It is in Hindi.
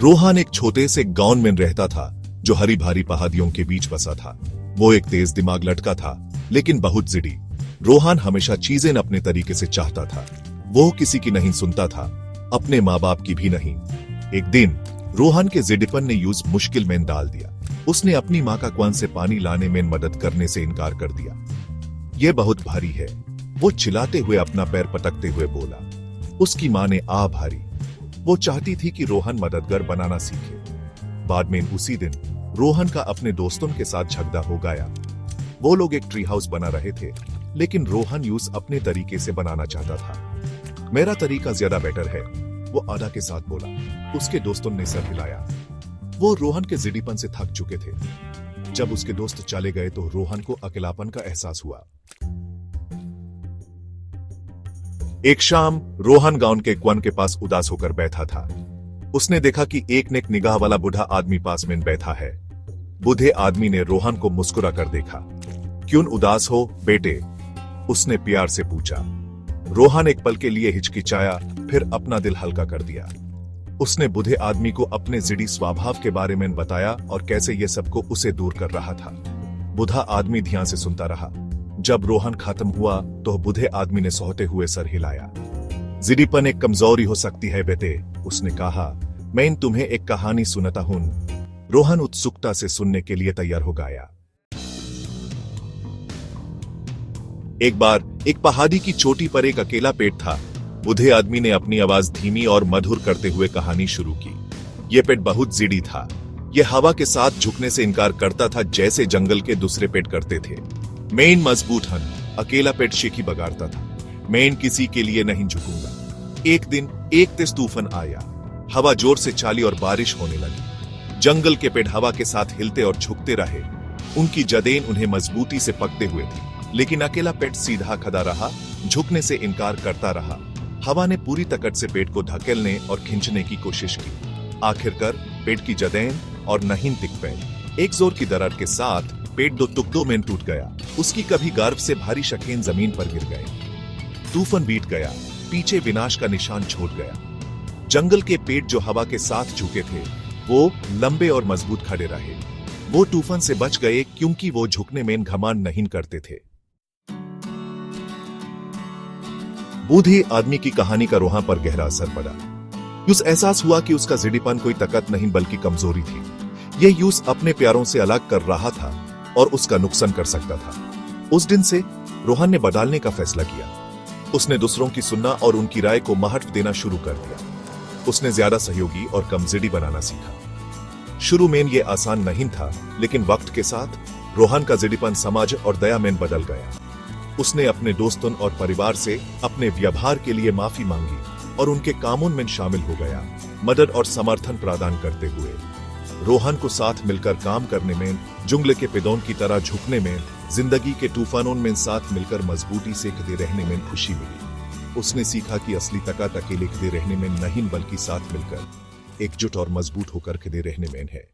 रोहन एक छोटे से गांव में रहता था जो हरी भारी पहाड़ियों के बीच बसा था। वो एक तेज दिमाग लड़का था, लेकिन बहुत जिद्दी। रोहन हमेशा चीजें अपने तरीके से चाहता था। वो किसी की नहीं सुनता था, अपने माँ बाप की भी नहीं। एक दिन रोहन के जिद्दीपन ने यूज मुश्किल में डाल दिया। उसने अपनी माँ का कुआं से पानी लाने में मदद करने से इनकार कर दिया। ये बहुत भारी है, वो चिल्लाते हुए अपना पैर पटकते हुए बोला। उसकी माँ ने भारी। वो चाहती थी कि रोहन मददगार बनाना सीखे। बाद में उसी दिन रोहन का अपने दोस्तों के साथ झगड़ा हो गया। वो लोग एक ट्री हाउस बना रहे थे, लेकिन रोहन यूज अपने तरीके से बनाना चाहता था। मेरा तरीका ज्यादा बेटर है, वो आधा के साथ बोला। उसके दोस्तों ने सर हिलाया। वो रोहन के जिद्दीपन से थक चुके थे। जब उसके दोस्त चले गए तो रोहन को अकेलापन का एहसास हुआ। एक शाम रोहन गांव के कुआं के पास उदास होकर बैठा था। उसने देखा कि एक नेक निगाह वाला बूढ़ा आदमी पास में बैठा है। बूढ़े आदमी ने रोहन को मुस्कुरा कर देखा। क्यों उदास हो बेटे? उसने प्यार से पूछा। रोहन एक पल के लिए हिचकिचाया, फिर अपना दिल हल्का कर दिया। उसने बूढ़े आदमी को अपने जिद्दी स्वभाव के बारे में बताया और कैसे ये सबको उसे दूर कर रहा था। बूढ़ा आदमी ध्यान से सुनता रहा। जब रोहन खत्म हुआ तो बूढ़े आदमी ने सोते हुए सर हिलाया। जिद्दीपन एक कमजोरी हो सकती है बेटे, उसने कहा। मैं तुम्हें एक कहानी सुनाता हूं। रोहन उत्सुकता से सुनने के लिए तैयार हो गया। एक बार एक पहाड़ी की चोटी पर एक अकेला पेड़ था। बूढ़े आदमी ने अपनी आवाज धीमी और मधुर करते हुए कहानी शुरू की। यह पेड़ बहुत जिद्दी था। यह हवा के साथ झुकने से इनकार करता था, जैसे जंगल के दूसरे पेड़ करते थे। मैं मजबूत हन, अकेला पेड़ शेखी बगाड़ता था। मैं किसी के लिए नहीं झुकूंगा। एक दिन एक तेज तूफान आया। हवा जोर से चली और बारिश होने लगी। जंगल के पेड़ हवा के साथ हिलते और झुकते रहे। उनकी जड़ें उन्हें मजबूती से पकड़े हुए थी, लेकिन अकेला पेड़ सीधा खड़ा रहा, झुकने से इनकार करता रहा। हवा ने पूरी ताकत से पेड़ को धकेलने और खींचने की कोशिश की। आखिरकार पेड़ की जड़ें और नहीं टिक पाई। एक जोर की दरार के साथ पेड़ दो टुकड़ों में टूट गया। उसकी कभी गर्व से भारी शकीन जमीन पर गिर गए। तूफान बीत गया, पीछे विनाश का निशान छोड़ गया। जंगल के पेड़ जो हवा के साथ झुके थे, वो लंबे और मजबूत खड़े रहे। वो तूफान से बच गए क्योंकि वो झुकने में घमंड नहीं करते थे। बूढ़े आदमी की कहानी का रोहन पर गहरा असर पड़ा। यूस एहसास हुआ कि उसका जिद्दीपन कोई ताकत नहीं बल्कि कमजोरी थी। यह यूस अपने प्यारों से अलग कर रहा था और उसका नुकसान कर सकता था। उस दिन से रोहन ने बदलने का फैसला किया। उसने दूसरों की सुनना और उनकी राय को महत्व देना शुरू कर दिया। उसने ज्यादा सहयोगी और कम जिद्दी बनाना सीखा। शुरू में यह आसान नहीं था, लेकिन वक्त के साथ रोहन का जिद्दीपन समाज और दया में बदल गया। उसने अपने दोस्तों और परिवार से अपने व्यवहार के लिए माफी मांगी और उनके कामों में शामिल हो गया, मदद और समर्थन प्रदान करते हुए। रोहन को साथ मिलकर काम करने में, जंगल के पेड़ों की तरह झुकने में, जिंदगी के तूफानों में साथ मिलकर मजबूती से खड़े रहने में खुशी मिली। उसने सीखा कि असली ताकत अकेले खड़े रहने में नहीं बल्कि साथ मिलकर, एकजुट और मजबूत होकर खड़े रहने में है।